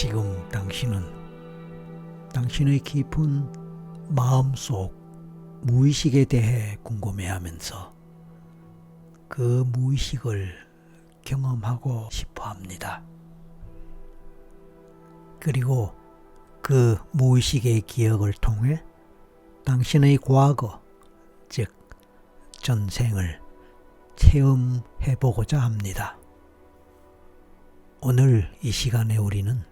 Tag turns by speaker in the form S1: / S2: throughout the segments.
S1: 지금 당신은 당신의 깊은 마음속 무의식에 대해 궁금해하면서 그 무의식을 경험하고 싶어 합니다. 그리고 그 무의식의 기억을 통해 당신의 과거, 즉 전생을 체험해 보고자 합니다. 오늘 이 시간에 우리는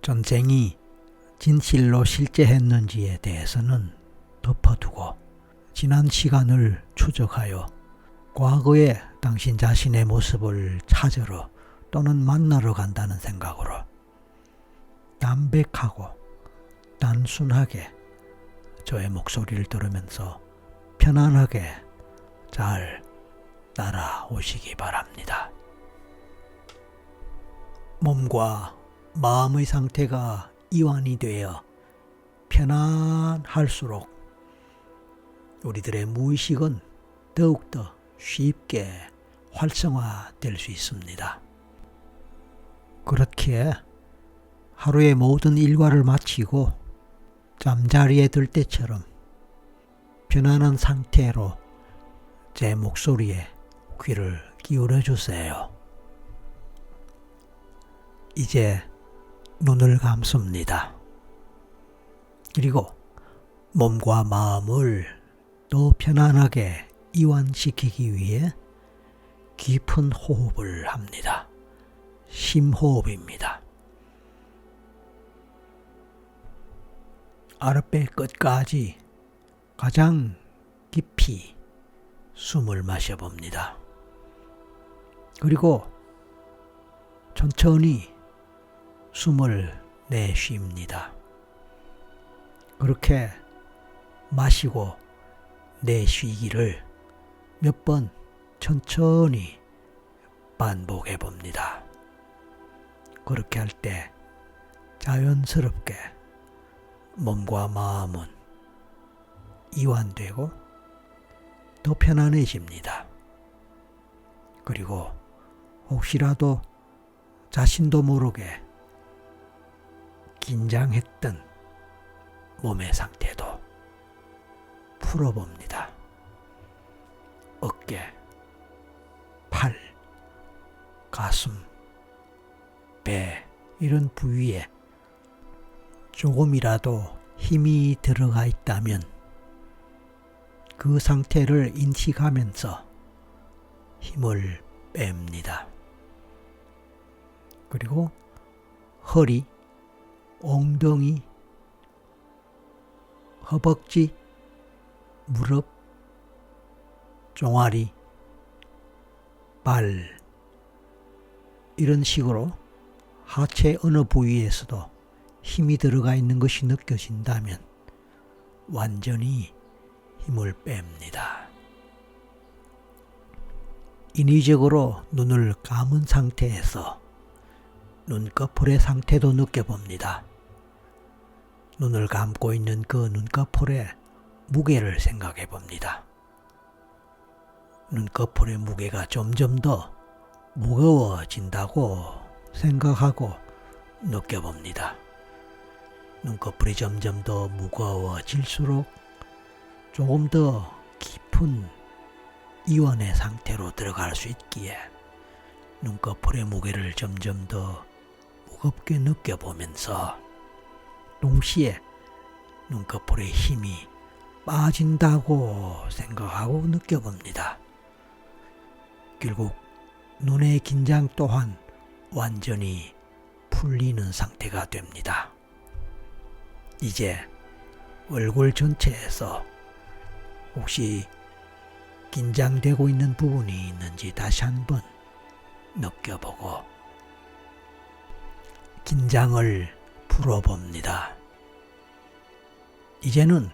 S1: 전생이 진실로 실제했는지에 대해서는 덮어두고 지난 시간을 추적하여 과거의 당신 자신의 모습을 찾으러 또는 만나러 간다는 생각으로 담백하고 단순하게 저의 목소리를 들으면서 편안하게 잘 따라오시기 바랍니다. 몸과 마음의 상태가 이완이 되어 편안할수록 우리들의 무의식은 더욱더 쉽게 활성화될 수 있습니다. 그렇기에 하루의 모든 일과를 마치고 잠자리에 들 때처럼 편안한 상태로 제 목소리에 귀를 기울여 주세요. 이제 눈을 감습니다. 그리고 몸과 마음을 더 편안하게 이완시키기 위해 깊은 호흡을 합니다. 심호흡입니다. 아랫배 끝까지 가장 깊이 숨을 마셔봅니다. 그리고 천천히 숨을 내쉽니다. 그렇게 마시고 내쉬기를 몇 번 천천히 반복해 봅니다. 그렇게 할 때 자연스럽게 몸과 마음은 이완되고 더 편안해집니다. 그리고 혹시라도 자신도 모르게 긴장했던 몸의 상태도 풀어봅니다. 어깨, 팔, 가슴, 배 이런 부위에 조금이라도 힘이 들어가 있다면 그 상태를 인식하면서 힘을 뺍니다. 그리고 허리, 엉덩이, 허벅지, 무릎, 종아리, 발 이런 식으로 하체 어느 부위에서도 힘이 들어가 있는 것이 느껴진다면 완전히 힘을 뺍니다. 인위적으로 눈을 감은 상태에서 눈꺼풀의 상태도 느껴봅니다. 눈을 감고 있는 그 눈꺼풀의 무게를 생각해 봅니다. 눈꺼풀의 무게가 점점 더 무거워진다고 생각하고 느껴봅니다. 눈꺼풀이 점점 더 무거워질수록 조금 더 깊은 이완의 상태로 들어갈 수 있기에 눈꺼풀의 무게를 점점 더 무겁게 느껴보면서 동시에 눈꺼풀의 힘이 빠진다고 생각하고 느껴봅니다. 결국 눈의 긴장 또한 완전히 풀리는 상태가 됩니다. 이제 얼굴 전체에서 혹시 긴장되고 있는 부분이 있는지 다시 한번 느껴보고 긴장을 풀어봅니다. 이제는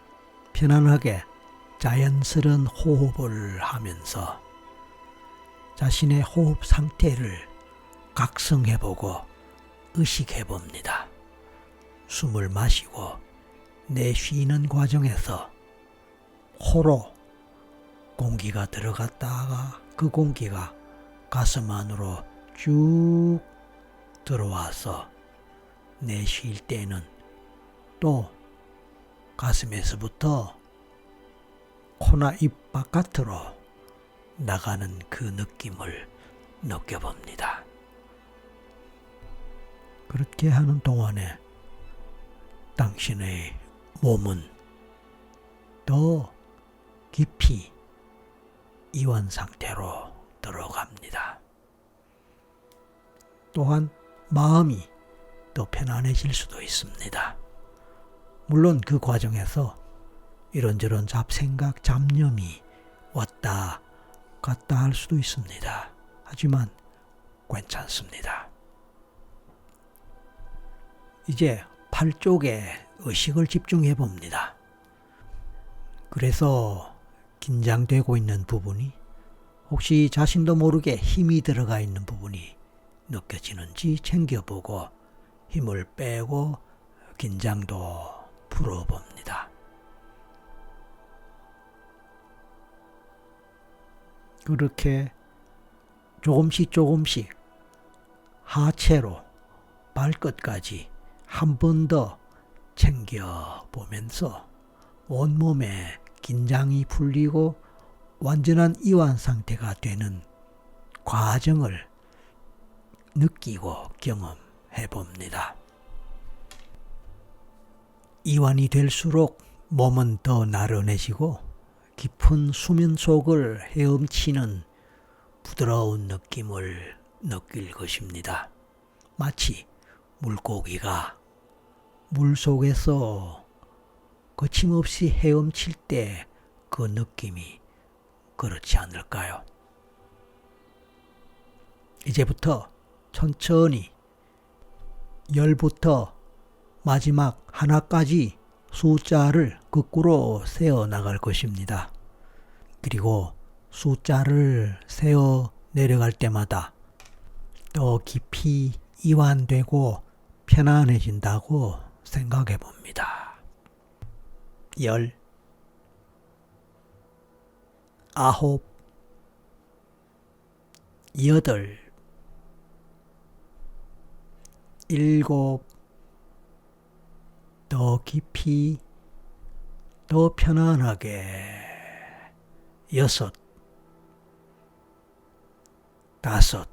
S1: 편안하게 자연스러운 호흡을 하면서 자신의 호흡 상태를 각성해보고 의식해봅니다. 숨을 마시고 내쉬는 과정에서 코로 공기가 들어갔다가 그 공기가 가슴 안으로 쭉 들어와서 내쉴 때는 또 가슴에서부터 코나 입 바깥으로 나가는 그 느낌을 느껴봅니다. 그렇게 하는 동안에 당신의 몸은 더 깊이 이완 상태로 들어갑니다. 또한 마음이 더 편안해질 수도 있습니다. 물론 그 과정에서 이런저런 잡생각, 잡념이 왔다 갔다 할 수도 있습니다. 하지만 괜찮습니다. 이제 팔 쪽에 의식을 집중해 봅니다. 그래서 긴장되고 있는 부분이 혹시 자신도 모르게 힘이 들어가 있는 부분이 느껴지는지 챙겨보고 힘을 빼고 긴장도 풀어봅니다. 그렇게 조금씩 하체로 발끝까지 한 번 더 챙겨보면서 온몸에 긴장이 풀리고 완전한 이완 상태가 되는 과정을 느끼고 경험해 봅니다. 이완이 될수록 몸은 더 나른해지고 깊은 수면 속을 헤엄치는 부드러운 느낌을 느낄 것입니다. 마치 물고기가 물 속에서 거침없이 헤엄칠 때 그 느낌이 그렇지 않을까요? 이제부터 천천히 10부터 마지막 하나까지 숫자를 거꾸로 세어 나갈 것입니다. 그리고 숫자를 세어 내려갈 때마다 더 깊이 이완되고 편안해진다고 생각해 봅니다. 10, 9, 8, 7, 더 깊이, 더 편안하게 6, 5, 4,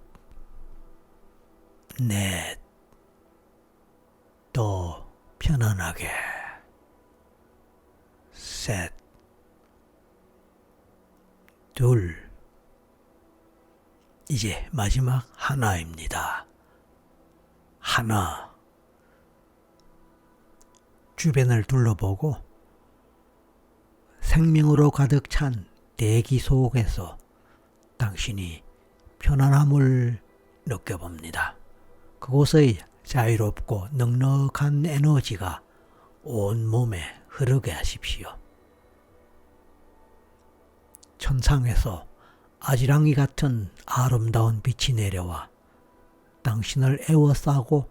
S1: 더 편안하게 3, 2, 이제 마지막 하나입니다. 하나. 주변을 둘러보고 생명으로 가득 찬 대기 속에서 당신이 편안함을 느껴봅니다. 그곳의 자유롭고 넉넉한 에너지가 온 몸에 흐르게 하십시오. 천상에서 아지랑이 같은 아름다운 빛이 내려와 당신을 에워싸고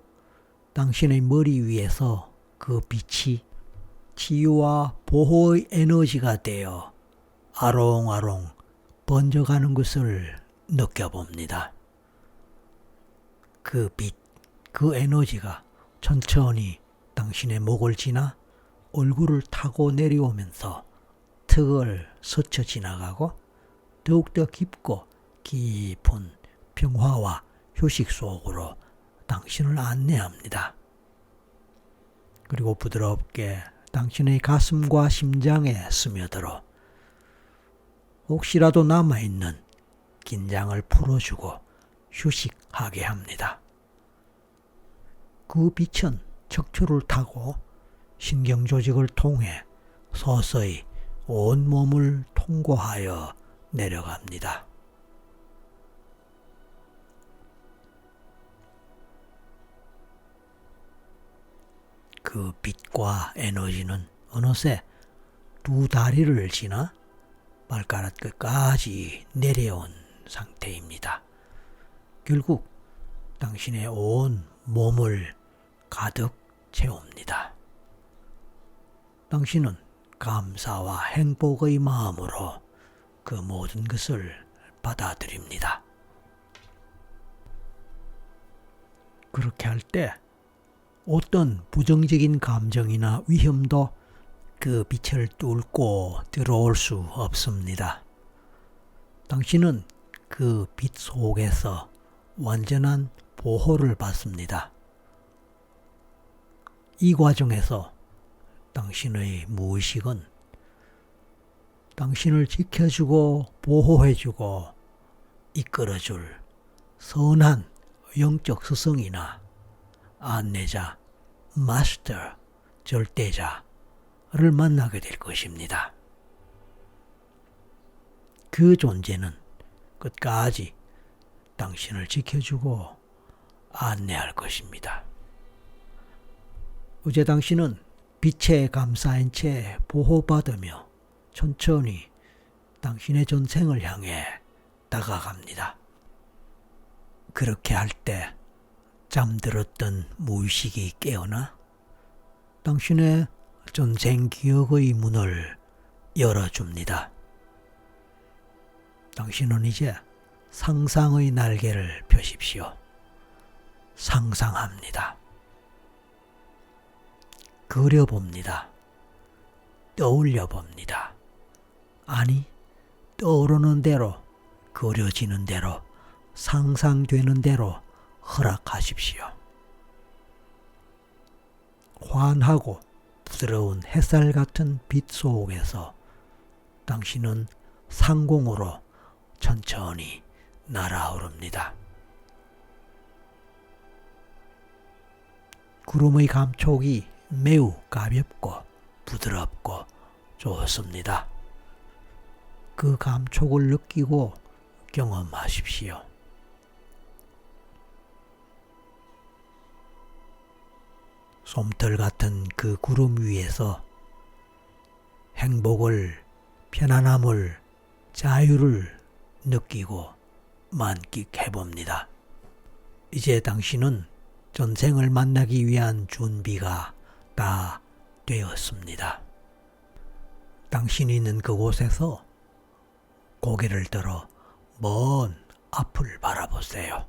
S1: 당신의 머리 위에서 그 빛이 치유와 보호의 에너지가 되어 아롱아롱 번져가는 것을 느껴봅니다. 그 빛, 그 에너지가 천천히 당신의 목을 지나 얼굴을 타고 내려오면서 턱을 스쳐 지나가고 더욱더 깊고 깊은 평화와 휴식 속으로 당신을 안내합니다. 그리고 부드럽게 당신의 가슴과 심장에 스며들어 혹시라도 남아있는 긴장을 풀어주고 휴식하게 합니다. 그 빛은 척추를 타고 신경조직을 통해 서서히 온몸을 통과하여 내려갑니다. 그 빛과 에너지는 어느새 두 다리를 지나 발가락 끝까지 내려온 상태입니다. 결국 당신의 온 몸을 가득 채웁니다. 당신은 감사와 행복의 마음으로 그 모든 것을 받아들입니다. 그렇게 할 때 어떤 부정적인 감정이나 위험도 그 빛을 뚫고 들어올 수 없습니다. 당신은 그 빛 속에서 완전한 보호를 받습니다. 이 과정에서 당신의 무의식은 당신을 지켜주고 보호해주고 이끌어줄 선한 영적 스승이나 안내자, 마스터, 절대자를 만나게 될 것입니다. 그 존재는 끝까지 당신을 지켜주고 안내할 것입니다. 이제 당신은 빛에 감싸인 채 보호받으며 천천히 당신의 전생을 향해 다가갑니다. 그렇게 할 때 잠들었던 무의식이 깨어나 당신의 전생 기억의 문을 열어줍니다. 당신은 이제 상상의 날개를 펴십시오. 상상합니다. 그려봅니다. 떠올려봅니다. 아니, 떠오르는 대로, 그려지는 대로, 상상되는 대로 허락하십시오. 환하고 부드러운 햇살 같은 빛 속에서 당신은 상공으로 천천히 날아오릅니다. 구름의 감촉이 매우 가볍고 부드럽고 좋습니다. 그 감촉을 느끼고 경험하십시오. 솜털 같은 그 구름 위에서 행복을, 편안함을, 자유를 느끼고 만끽해봅니다. 이제 당신은 전생을 만나기 위한 준비가 다 되었습니다. 당신이 있는 그곳에서 고개를 들어 먼 앞을 바라보세요.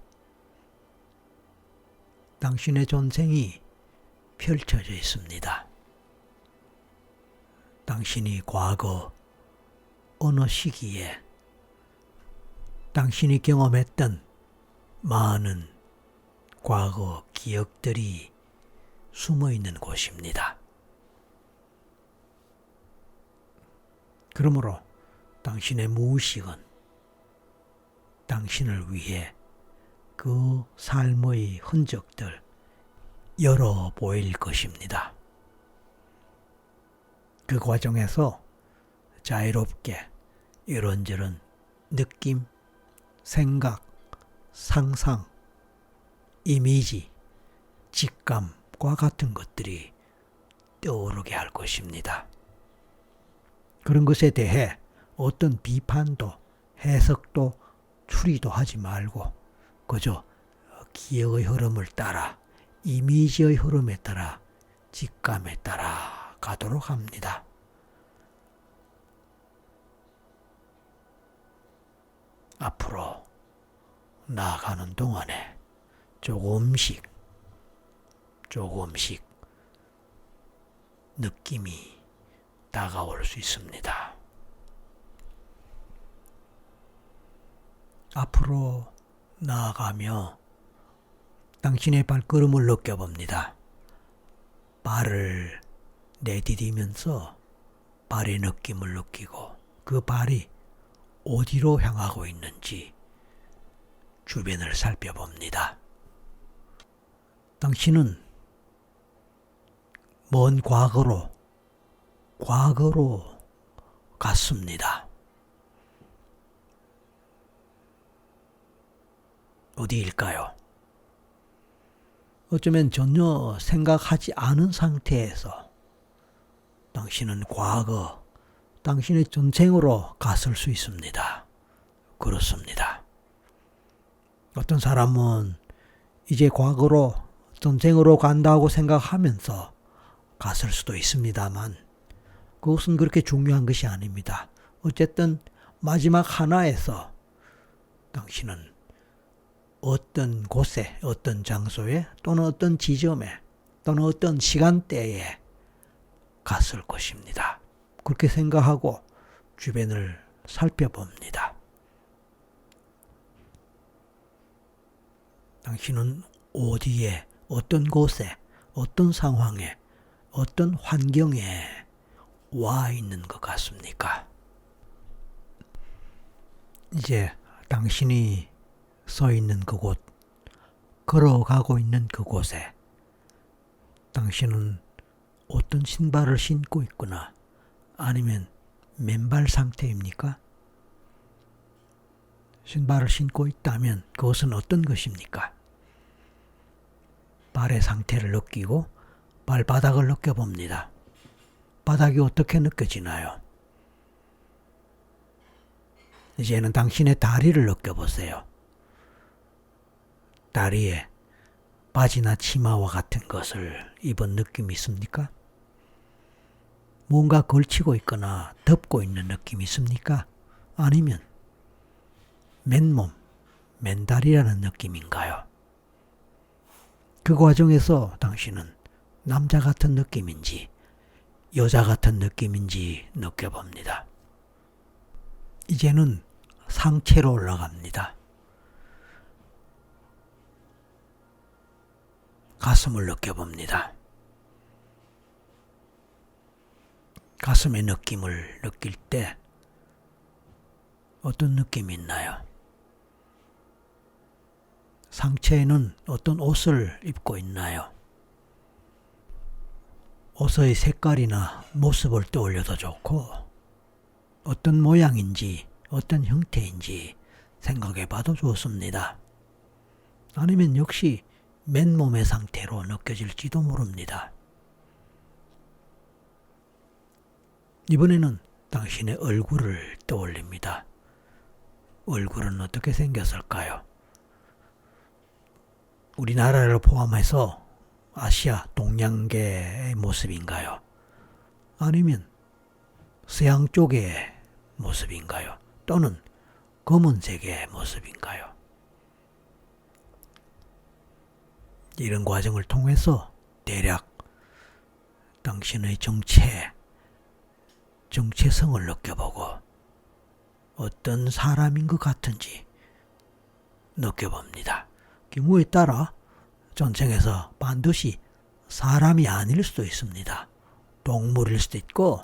S1: 당신의 전생이 펼쳐져 있습니다. 당신이 과거 어느 시기에 당신이 경험했던 많은 과거 기억들이 숨어 있는 곳입니다. 그러므로 당신의 무의식은 당신을 위해 그 삶의 흔적들 열어 보일 것입니다. 그 과정에서 자유롭게 이런저런 느낌, 생각, 상상, 이미지, 직감과 같은 것들이 떠오르게 할 것입니다. 그런 것에 대해 어떤 비판도 해석도 추리도 하지 말고 그저 기억의 흐름을 따라 이미지의 흐름에 따라 직감에 따라 가도록 합니다. 앞으로 나아가는 동안에 조금씩 느낌이 다가올 수 있습니다. 앞으로 나아가며 당신의 발걸음을 느껴봅니다. 발을 내디디면서 발의 느낌을 느끼고 그 발이 어디로 향하고 있는지 주변을 살펴봅니다. 당신은 먼 과거로 갔습니다. 어디일까요? 어쩌면 전혀 생각하지 않은 상태에서 당신은 과거, 당신의 전생으로 갔을 수 있습니다. 그렇습니다. 어떤 사람은 이제 과거로, 전생으로 간다고 생각하면서 갔을 수도 있습니다만 그것은 그렇게 중요한 것이 아닙니다. 어쨌든 마지막 하나에서 당신은 어떤 곳에, 어떤 장소에 또는 어떤 지점에 또는 어떤 시간대에 갔을 것입니다. 그렇게 생각하고 주변을 살펴봅니다. 당신은 어디에, 어떤 곳에, 어떤 상황에, 어떤 환경에 와 있는 것 같습니까? 이제 당신이 서 있는 그곳, 걸어가고 있는 그곳에 당신은 어떤 신발을 신고 있거나 아니면 맨발 상태입니까? 신발을 신고 있다면 그것은 어떤 것입니까? 발의 상태를 느끼고 발바닥을 느껴봅니다. 바닥이 어떻게 느껴지나요? 이제는 당신의 다리를 느껴보세요. 다리에 바지나 치마와 같은 것을 입은 느낌이 있습니까? 뭔가 걸치고 있거나 덮고 있는 느낌이 있습니까? 아니면 맨몸, 맨다리라는 느낌인가요? 그 과정에서 당신은 남자 같은 느낌인지 여자 같은 느낌인지 느껴봅니다. 이제는 상체로 올라갑니다. 가슴을 느껴봅니다. 가슴의 느낌을 느낄 때 어떤 느낌이 있나요? 상체에는 어떤 옷을 입고 있나요? 옷의 색깔이나 모습을 떠올려도 좋고 어떤 모양인지 어떤 형태인지 생각해 봐도 좋습니다. 아니면 역시 맨몸의 상태로 느껴질지도 모릅니다. 이번에는 당신의 얼굴을 떠올립니다. 얼굴은 어떻게 생겼을까요? 우리나라를 포함해서 아시아 동양계의 모습인가요? 아니면 서양 쪽의 모습인가요? 또는 검은색의 모습인가요? 이런 과정을 통해서 대략 당신의 정체성을 느껴보고 어떤 사람인 것 같은지 느껴봅니다. 경우에 따라 전쟁에서 반드시 사람이 아닐 수도 있습니다. 동물일 수도 있고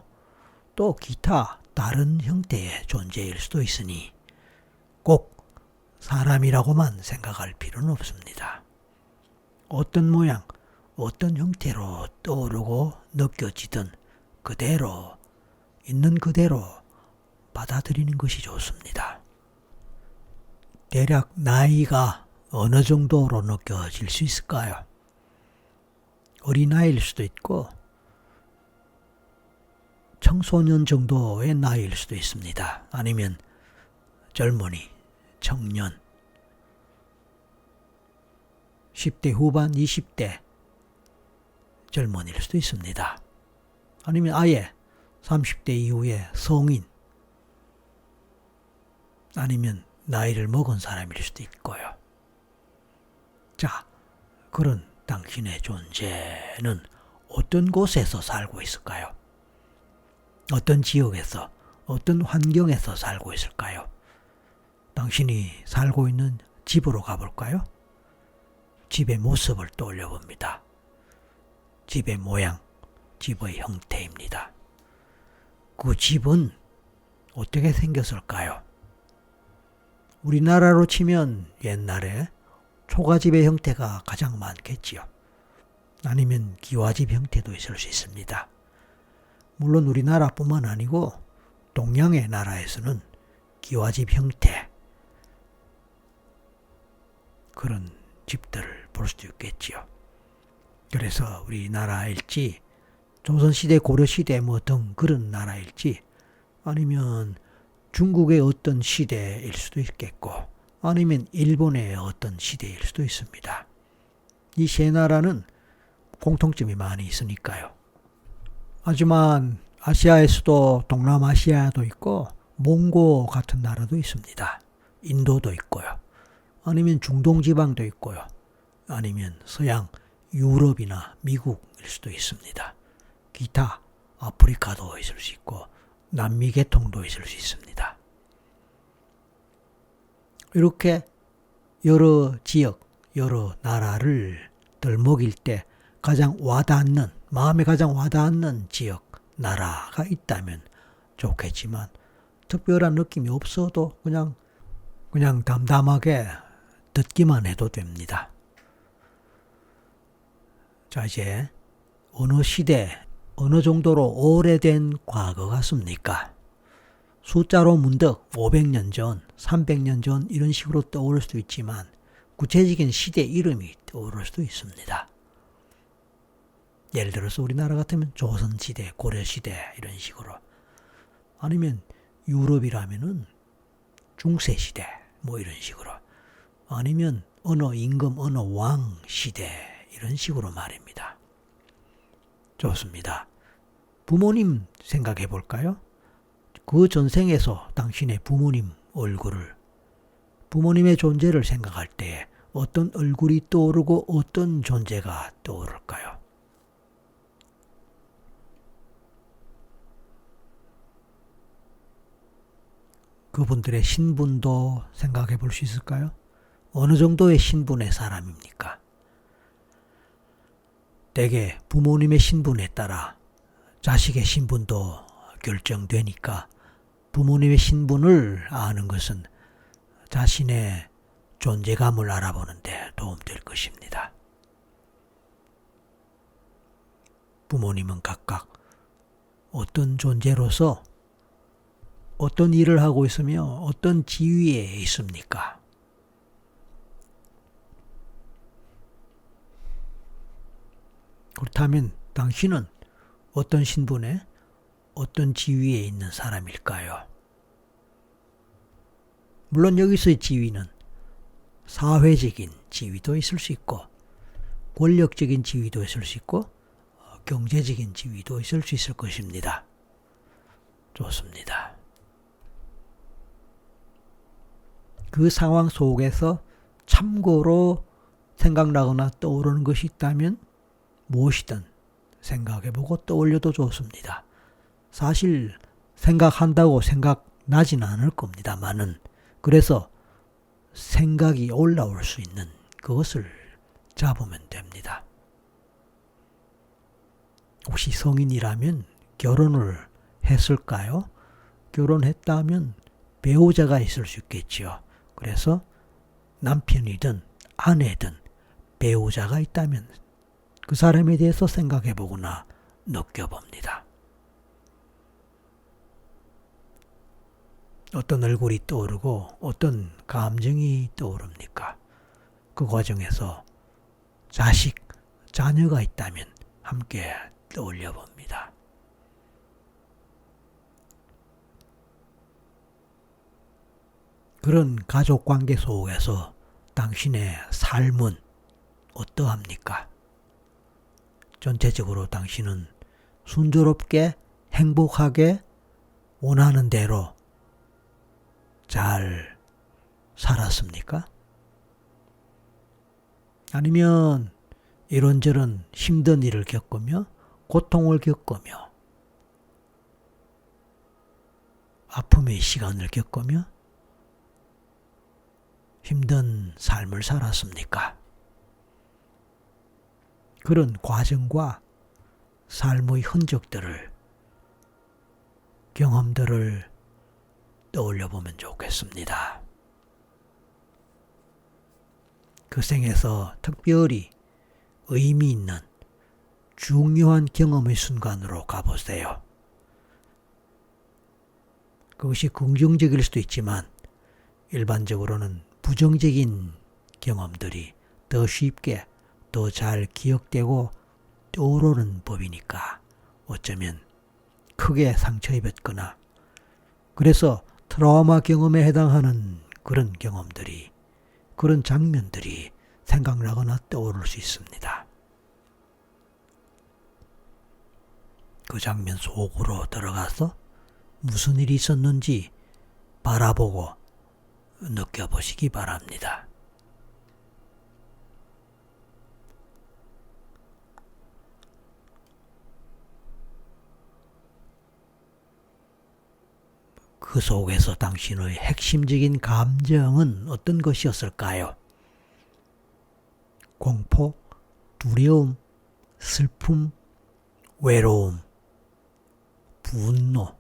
S1: 또 기타 다른 형태의 존재일 수도 있으니 꼭 사람이라고만 생각할 필요는 없습니다. 어떤 모양, 어떤 형태로 떠오르고 느껴지든 그대로 있는 그대로 받아들이는 것이 좋습니다. 대략 나이가 어느 정도로 느껴질 수 있을까요? 어린아이일 수도 있고 청소년 정도의 나이일 수도 있습니다. 아니면 젊은이, 청년, 10대 후반, 20대 젊은이일 수도 있습니다. 아니면 아예 30대 이후의 성인, 아니면 나이를 먹은 사람일 수도 있고요. 자, 그런 당신의 존재는 어떤 곳에서 살고 있을까요? 어떤 지역에서, 어떤 환경에서 살고 있을까요? 당신이 살고 있는 집으로 가볼까요? 집의 모습을 떠올려 봅니다. 집의 모양, 집의 형태입니다. 그 집은 어떻게 생겼을까요? 우리나라로 치면 옛날에 초가집의 형태가 가장 많겠지요. 아니면 기와집 형태도 있을 수 있습니다. 물론 우리나라뿐만 아니고 동양의 나라에서는 기와집 형태 그런 집들을 볼 수도 있겠지요. 그래서 우리나라일지 조선시대 고려시대 뭐 등 그런 나라일지 아니면 중국의 어떤 시대일 수도 있겠고 아니면 일본의 어떤 시대일 수도 있습니다. 이 세 나라는 공통점이 많이 있으니까요. 하지만 아시아에서도 동남아시아도 있고 몽고 같은 나라도 있습니다. 인도도 있고요. 아니면 중동 지방도 있고요. 아니면 서양 유럽이나 미국일 수도 있습니다. 기타 아프리카도 있을 수 있고 남미 계통도 있을 수 있습니다. 이렇게 여러 지역, 여러 나라를 들먹일 때 가장 와닿는, 마음에 가장 와닿는 지역, 나라가 있다면 좋겠지만 특별한 느낌이 없어도 그냥 담담하게 듣기만 해도 됩니다. 자, 이제 어느 시대, 어느 정도로 오래된 과거 같습니까? 숫자로 문득 500년 전, 300년 전 이런 식으로 떠오를 수도 있지만 구체적인 시대 이름이 떠오를 수도 있습니다. 예를 들어서 우리나라 같으면 조선시대, 고려시대 이런 식으로, 아니면 유럽이라면은 중세시대 뭐 이런 식으로, 아니면 어느 임금, 어느 왕 시대 이런 식으로 말입니다. 좋습니다. 부모님 생각해 볼까요? 그 전생에서 당신의 부모님 얼굴을, 부모님의 존재를 생각할 때 어떤 얼굴이 떠오르고 어떤 존재가 떠오를까요? 그분들의 신분도 생각해 볼 수 있을까요? 어느 정도의 신분의 사람입니까? 대개 부모님의 신분에 따라 자식의 신분도 결정되니까 부모님의 신분을 아는 것은 자신의 존재감을 알아보는 데 도움될 것입니다. 부모님은 각각 어떤 존재로서 어떤 일을 하고 있으며 어떤 지위에 있습니까? 그렇다면 당신은 어떤 신분에 어떤 지위에 있는 사람일까요? 물론 여기서의 지위는 사회적인 지위도 있을 수 있고 권력적인 지위도 있을 수 있고 경제적인 지위도 있을 수 있을 것입니다. 좋습니다. 그 상황 속에서 참고로 생각나거나 떠오르는 것이 있다면 무엇이든 생각해보고 떠올려도 좋습니다. 사실 생각한다고 생각나진 않을 겁니다만은, 그래서 생각이 올라올 수 있는 그것을 잡으면 됩니다. 혹시 성인이라면 결혼을 했을까요? 결혼했다면 배우자가 있을 수 있겠지요. 그래서 남편이든 아내든 배우자가 있다면 그 사람에 대해서 생각해 보거나 느껴봅니다. 어떤 얼굴이 떠오르고 어떤 감정이 떠오릅니까? 그 과정에서 자식, 자녀가 있다면 함께 떠올려 봅니다. 그런 가족관계 속에서 당신의 삶은 어떠합니까? 전체적으로 당신은 순조롭게 행복하게 원하는 대로 잘 살았습니까? 아니면 이런저런 힘든 일을 겪으며 고통을 겪으며 아픔의 시간을 겪으며 힘든 삶을 살았습니까? 그런 과정과 삶의 흔적들을, 경험들을 떠올려 보면 좋겠습니다. 그 생에서 특별히 의미 있는 중요한 경험의 순간으로 가보세요. 그것이 긍정적일 수도 있지만 일반적으로는 부정적인 경험들이 더 쉽게 더 잘 기억되고 떠오르는 법이니까 어쩌면 크게 상처 입었거나 그래서 트라우마 경험에 해당하는 그런 경험들이, 그런 장면들이 생각나거나 떠오를 수 있습니다. 그 장면 속으로 들어가서 무슨 일이 있었는지 바라보고 느껴보시기 바랍니다. 그 속에서 당신의 핵심적인 감정은 어떤 것이었을까요? 공포, 두려움, 슬픔, 외로움, 분노,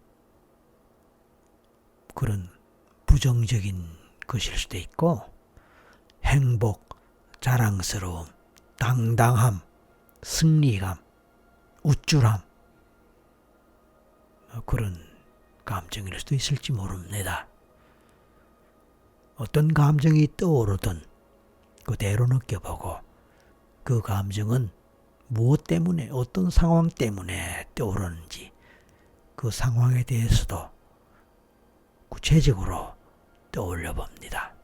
S1: 그런 부정적인 것일 수도 있고, 행복, 자랑스러움, 당당함, 승리감, 우쭐함, 그런 감정일 수도 있을지 모릅니다. 어떤 감정이 떠오르든 그대로 느껴보고, 그 감정은 무엇 때문에, 어떤 상황 때문에 떠오르는지 그 상황에 대해서도 구체적으로 떠올려 봅니다.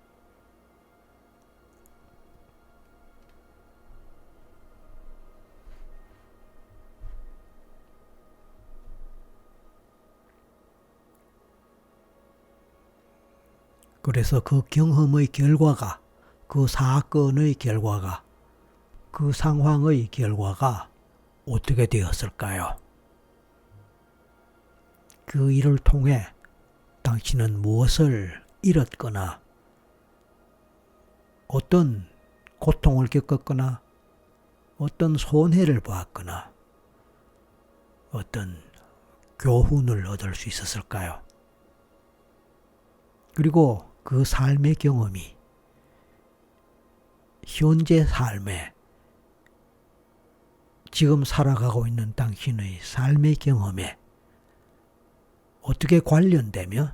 S1: 그래서 그 경험의 결과가, 그 사건의 결과가, 그 상황의 결과가 어떻게 되었을까요? 그 일을 통해 당신은 무엇을 잃었거나, 어떤 고통을 겪었거나, 어떤 손해를 보았거나, 어떤 교훈을 얻을 수 있었을까요? 그리고 그 삶의 경험이 현재 삶에, 지금 살아가고 있는 당신의 삶의 경험에 어떻게 관련되며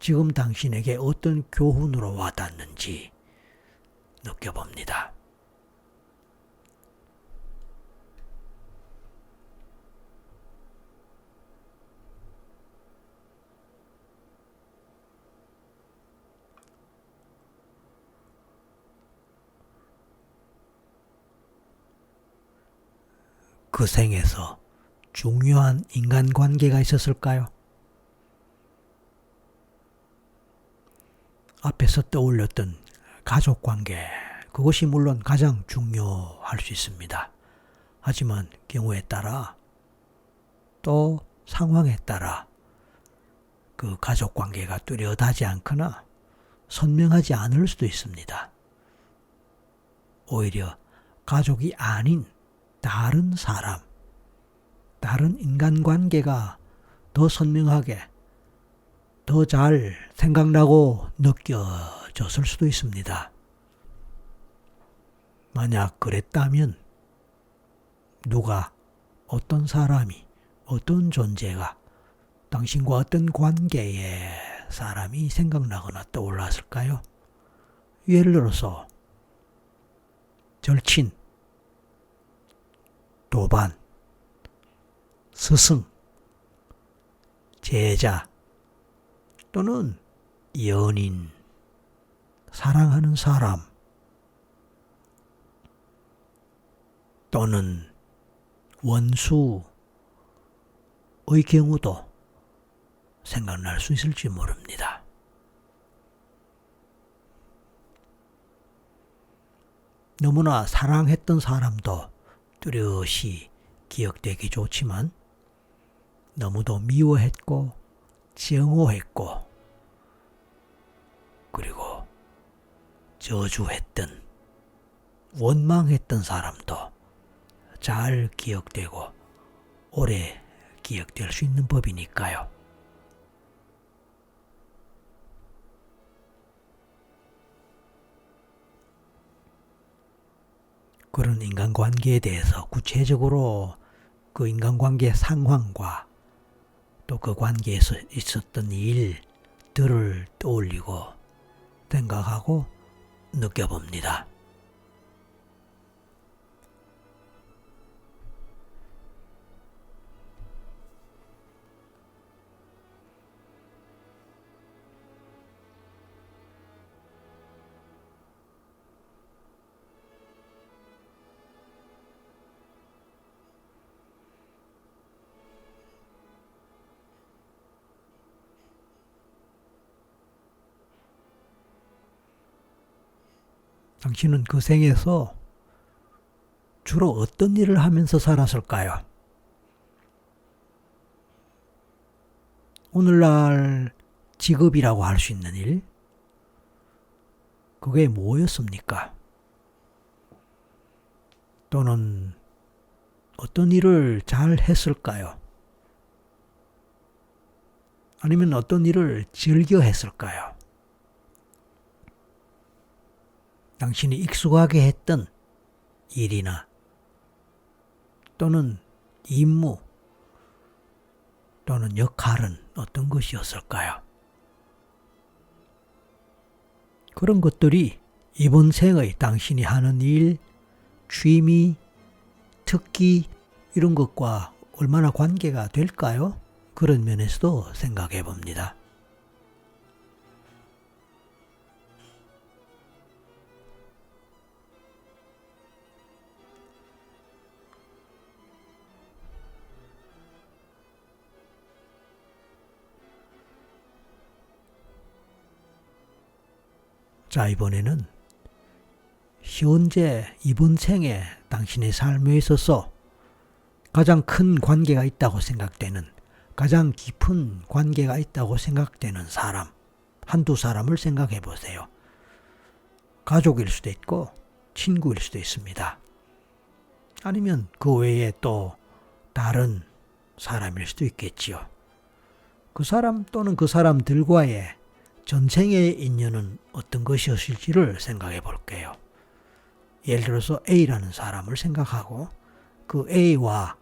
S1: 지금 당신에게 어떤 교훈으로 와닿는지 느껴봅니다. 그 생에서 중요한 인간관계가 있었을까요? 앞에서 떠올렸던 가족관계, 그것이 물론 가장 중요할 수 있습니다. 하지만 경우에 따라, 또 상황에 따라 그 가족관계가 뚜렷하지 않거나 선명하지 않을 수도 있습니다. 오히려 가족이 아닌 다른 사람, 다른 인간관계가 더 선명하게, 더 잘 생각나고 느껴졌을 수도 있습니다. 만약 그랬다면 누가, 어떤 사람이, 어떤 존재가, 당신과 어떤 관계의 사람이 생각나거나 떠올랐을까요? 예를 들어서 절친, 도반, 스승, 제자, 또는 연인, 사랑하는 사람, 또는 원수의 경우도 생각날 수 있을지 모릅니다. 너무나 사랑했던 사람도 뚜렷이 기억되기 좋지만, 너무도 미워했고 증오했고 그리고 저주했던, 원망했던 사람도 잘 기억되고 오래 기억될 수 있는 법이니까요. 그런 인간관계에 대해서 구체적으로 그 인간관계 상황과 또 그 관계에서 있었던 일들을 떠올리고 생각하고 느껴봅니다. 당신은 그 생에서 주로 어떤 일을 하면서 살았을까요? 오늘날 직업이라고 할 수 있는 일? 그게 뭐였습니까? 또는 어떤 일을 잘 했을까요? 아니면 어떤 일을 즐겨 했을까요? 당신이 익숙하게 했던 일이나 또는 임무 또는 역할은 어떤 것이었을까요? 그런 것들이 이번 생의 당신이 하는 일, 취미, 특기 이런 것과 얼마나 관계가 될까요? 그런 면에서도 생각해 봅니다. 자, 이번에는 현재 이번 생에 당신의 삶에 있어서 가장 큰 관계가 있다고 생각되는, 가장 깊은 관계가 있다고 생각되는 사람, 한두 사람을 생각해 보세요. 가족일 수도 있고 친구일 수도 있습니다. 아니면 그 외에 또 다른 사람일 수도 있겠지요. 그 사람 또는 그 사람들과의 전생의 인연은 어떤 것이었을지를 생각해 볼게요. 예를 들어서 A라는 사람을 생각하고 그 A와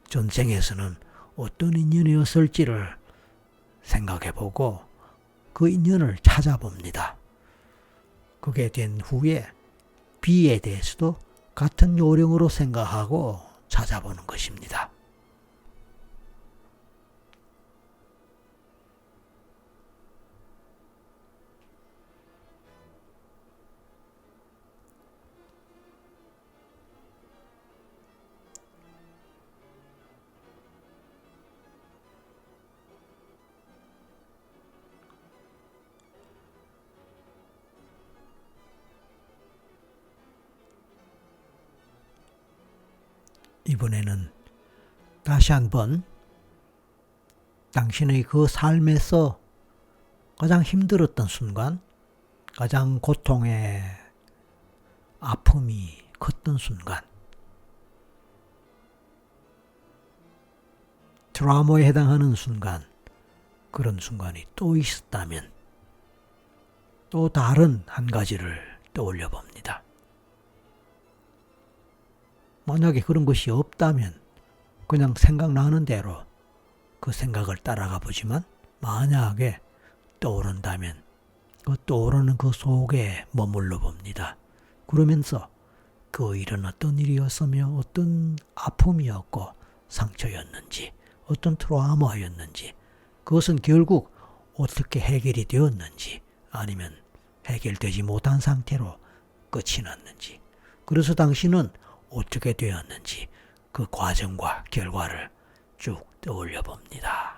S1: 전생에서는 어떤 인연이었을지를 생각해 보고 그 인연을 찾아봅니다. 그게 된 후에 B에 대해서도 같은 요령으로 생각하고 찾아보는 것입니다. 이번에는 다시 한번 당신의 그 삶에서 가장 힘들었던 순간, 가장 고통의 아픔이 컸던 순간, 트라우마에 해당하는 순간, 그런 순간이 또 있었다면 또 다른 한 가지를 떠올려 봅니다. 만약에 그런 것이 없다면 그냥 생각나는 대로 그 생각을 따라가 보지만 만약에 떠오른다면 그 떠오르는 그 속에 머물러 봅니다. 그러면서 그 일은 어떤 일이었으며 어떤 아픔이었고 상처였는지 어떤 트라우마였는지 그것은 결국 어떻게 해결이 되었는지 아니면 해결되지 못한 상태로 끝이 났는지 그래서 당신은 어떻게 되었는지 그 과정과 결과를 쭉 떠올려 봅니다.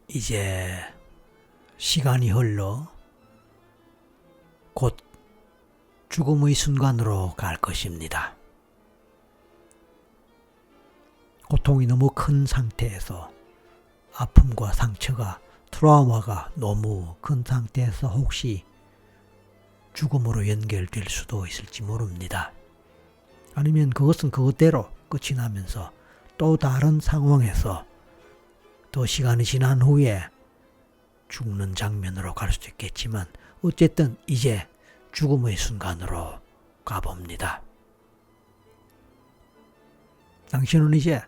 S1: 이제 시간이 흘러 곧 죽음의 순간으로 갈 것입니다. 고통이 너무 큰 상태에서 아픔과 상처가 트라우마가 너무 큰 상태에서 혹시 죽음으로 연결될 수도 있을지 모릅니다. 아니면 그것은 그것대로 끝이 나면서 또 다른 상황에서 또 시간이 지난 후에 죽는 장면으로 갈 수도 있겠지만 어쨌든 이제 죽음의 순간으로 가봅니다. 당신은 이제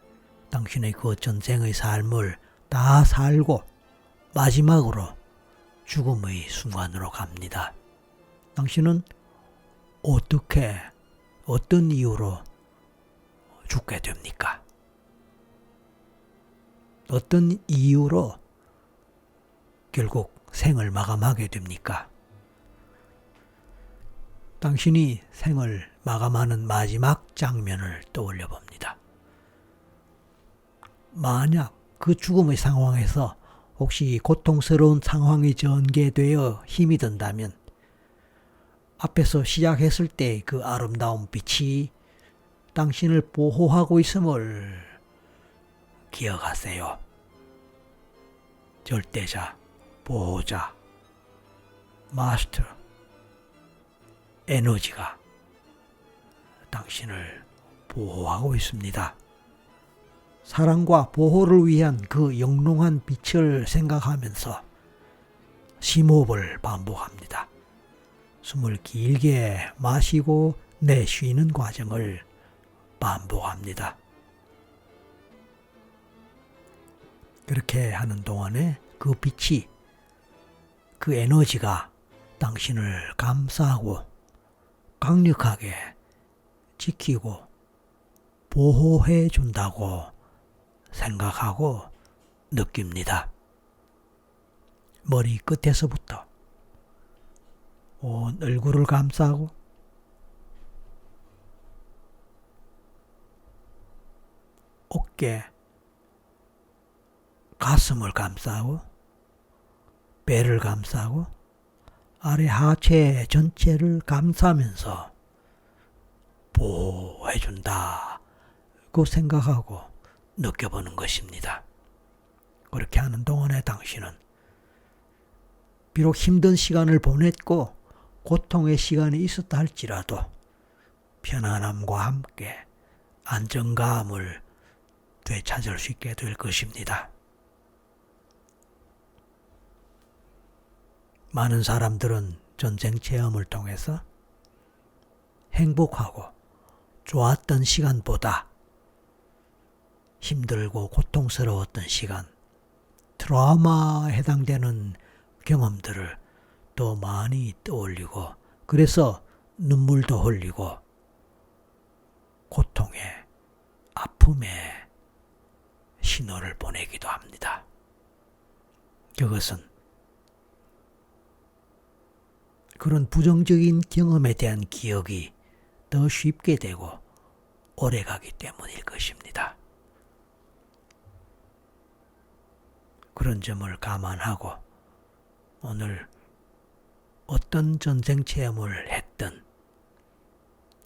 S1: 당신의 그 전생의 삶을 다 살고 마지막으로 죽음의 순간으로 갑니다. 당신은 어떻게, 어떤 이유로 죽게 됩니까? 어떤 이유로 결국 생을 마감하게 됩니까? 당신이 생을 마감하는 마지막 장면을 떠올려 봅니다. 만약 그 죽음의 상황에서 혹시 고통스러운 상황이 전개되어 힘이 든다면 앞에서 시작했을 때 그 아름다운 빛이 당신을 보호하고 있음을 기억하세요. 절대자, 보호자, 마스터, 에너지가 당신을 보호하고 있습니다. 사랑과 보호를 위한 그 영롱한 빛을 생각하면서 심호흡을 반복합니다. 숨을 길게 마시고 내쉬는 과정을 반복합니다. 그렇게 하는 동안에 그 빛이, 그 에너지가 당신을 감싸고 강력하게 지키고 보호해 준다고 생각하고 느낍니다. 머리 끝에서부터 온 얼굴을 감싸고 어깨, 가슴을 감싸고 배를 감싸고 아래 하체 전체를 감싸면서 보호해준다고 생각하고 느껴보는 것입니다. 그렇게 하는 동안에 당신은 비록 힘든 시간을 보냈고 고통의 시간이 있었다 할지라도 편안함과 함께 안정감을 되찾을 수 있게 될 것입니다. 많은 사람들은 전생 체험을 통해서 행복하고 좋았던 시간보다 힘들고 고통스러웠던 시간, 트라우마에 해당되는 경험들을 더 많이 떠올리고 그래서 눈물도 흘리고 고통에, 아픔에 신호를 보내기도 합니다. 그것은 그런 부정적인 경험에 대한 기억이 더 쉽게 되고 오래가기 때문일 것입니다. 그런 점을 감안하고 오늘 어떤 전생 체험을 했든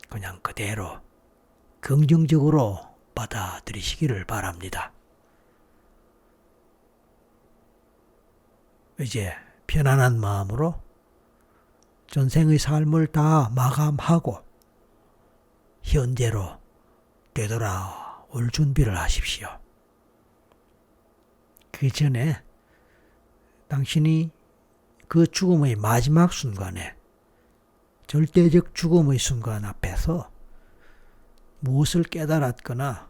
S1: 그냥 그대로 긍정적으로 받아들이시기를 바랍니다. 이제 편안한 마음으로 전생의 삶을 다 마감하고 현재로 되돌아올 준비를 하십시오. 그 전에 당신이 그 죽음의 마지막 순간에 절대적 죽음의 순간 앞에서 무엇을 깨달았거나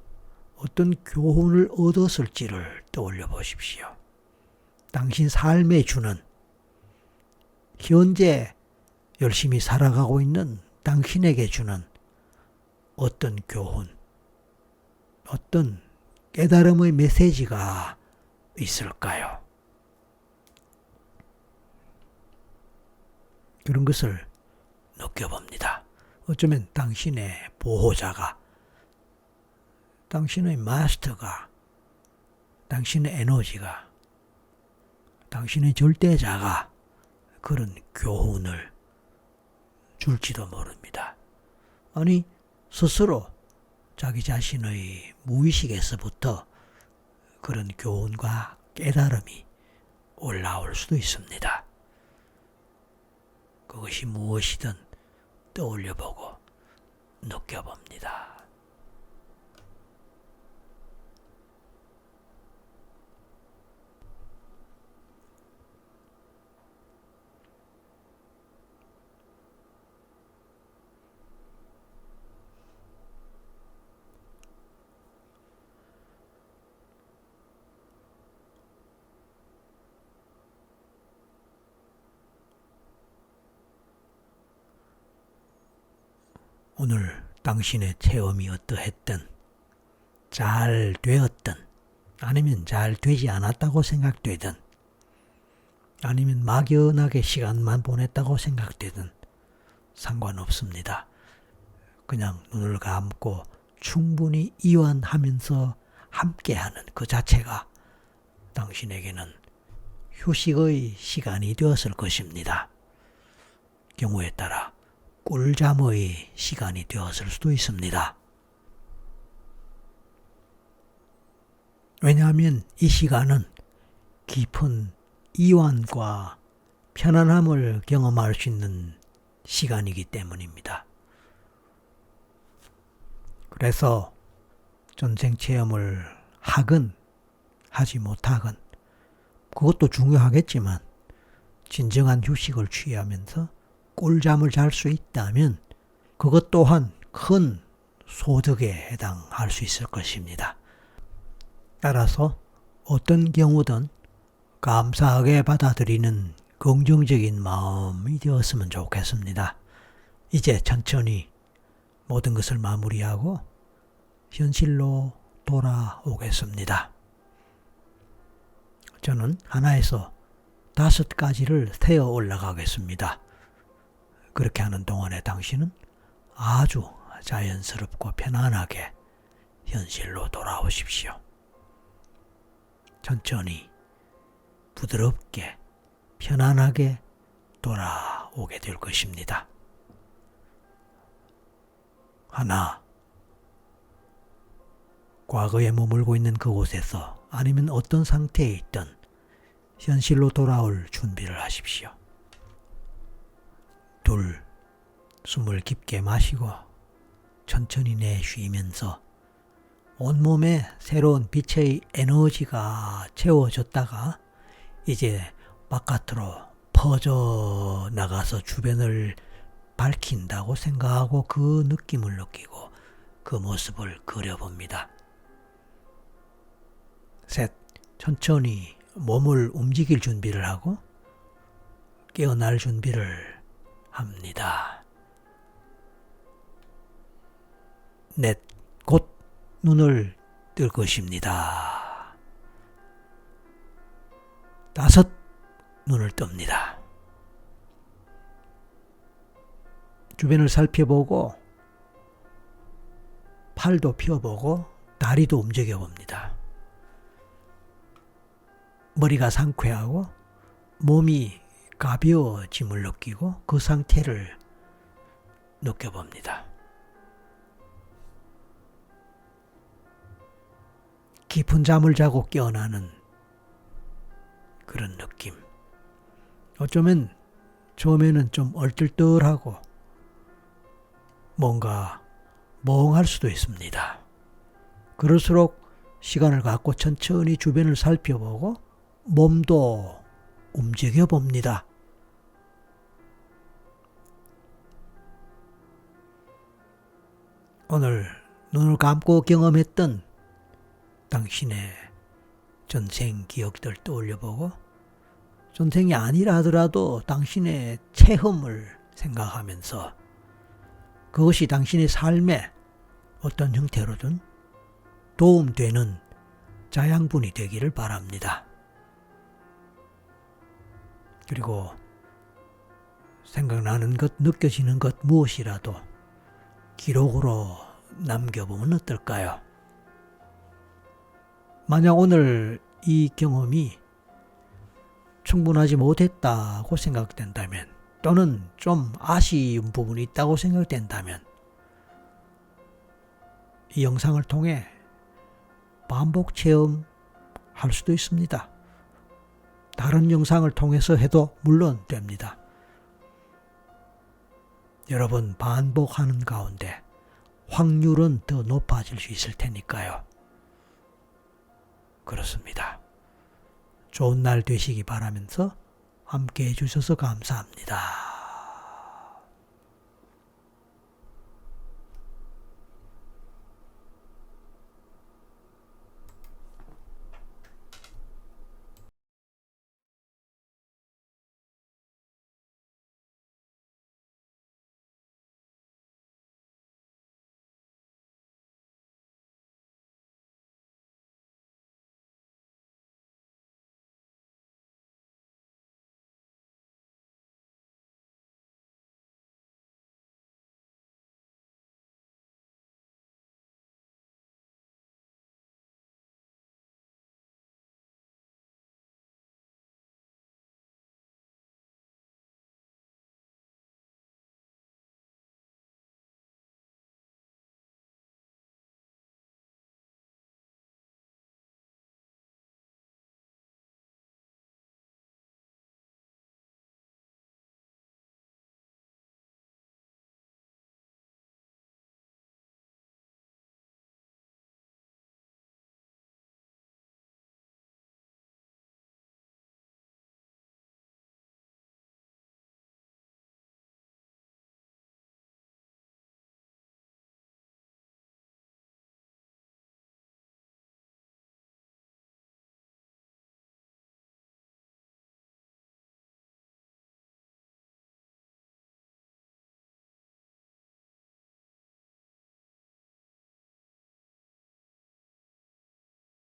S1: 어떤 교훈을 얻었을지를 떠올려 보십시오. 당신 삶에 주는 현재 열심히 살아가고 있는 당신에게 주는 어떤 교훈, 어떤 깨달음의 메시지가 있을까요? 그런 것을 느껴봅니다. 어쩌면 당신의 보호자가, 당신의 마스터가, 당신의 에너지가, 당신의 절대자가 그런 교훈을 줄지도 모릅니다. 아니, 스스로 자기 자신의 무의식에서부터 그런 교훈과 깨달음이 올라올 수도 있습니다. 그것이 무엇이든 떠올려보고 느껴봅니다. 오늘 당신의 체험이 어떠했든 잘 되었든 아니면 잘 되지 않았다고 생각되든 아니면 막연하게 시간만 보냈다고 생각되든 상관없습니다. 그냥 눈을 감고 충분히 이완하면서 함께하는 그 자체가 당신에게는 휴식의 시간이 되었을 것입니다. 경우에 따라 꿀잠의 시간이 되었을 수도 있습니다. 왜냐하면 이 시간은 깊은 이완과 편안함을 경험할 수 있는 시간이기 때문입니다. 그래서 전생 체험을 하건 하지 못하건 그것도 중요하겠지만 진정한 휴식을 취하면서 꿀잠을 잘 수 있다면 그것 또한 큰 소득에 해당할 수 있을 것입니다. 따라서 어떤 경우든 감사하게 받아들이는 긍정적인 마음이 되었으면 좋겠습니다. 이제 천천히 모든 것을 마무리하고 현실로 돌아오겠습니다. 저는 하나에서 5가지를 세어 올라가겠습니다. 그렇게 하는 동안에 당신은 아주 자연스럽고 편안하게 현실로 돌아오십시오. 천천히 부드럽게 편안하게 돌아오게 될 것입니다. 하나, 과거에 머물고 있는 그곳에서 아니면 어떤 상태에 있든 현실로 돌아올 준비를 하십시오. 둘, 숨을 깊게 마시고 천천히 내쉬면서 온몸에 새로운 빛의 에너지가 채워졌다가 이제 바깥으로 퍼져나가서 주변을 밝힌다고 생각하고 그 느낌을 느끼고 그 모습을 그려봅니다. 셋, 천천히 몸을 움직일 준비를 하고 깨어날 준비를 합니다. 넷, 곧 눈을 뜰 것입니다. 5, 눈을 뜹니다. 주변을 살펴보고 팔도 펴보고 다리도 움직여봅니다. 머리가 상쾌하고 몸이 가벼워짐을 느끼고 그 상태를 느껴봅니다. 깊은 잠을 자고 깨어나는 그런 느낌. 어쩌면 처음에는 좀 얼떨떨하고 뭔가 멍할 수도 있습니다. 그럴수록 시간을 갖고 천천히 주변을 살펴보고 몸도 움직여 봅니다. 오늘 눈을 감고 경험했던 당신의 전생 기억들 떠올려보고 전생이 아니라 하더라도 당신의 체험을 생각하면서 그것이 당신의 삶에 어떤 형태로든 도움되는 자양분이 되기를 바랍니다. 그리고 생각나는 것, 느껴지는 것 무엇이라도 기록으로 남겨보면 어떨까요? 만약 오늘 이 경험이 충분하지 못했다고 생각된다면 또는 좀 아쉬운 부분이 있다고 생각된다면 이 영상을 통해 반복 체험할 수도 있습니다. 다른 영상을 통해서 해도 물론 됩니다. 여러분 반복하는 가운데 확률은 더 높아질 수 있을 테니까요. 그렇습니다. 좋은 날 되시기 바라면서 함께 해주셔서 감사합니다.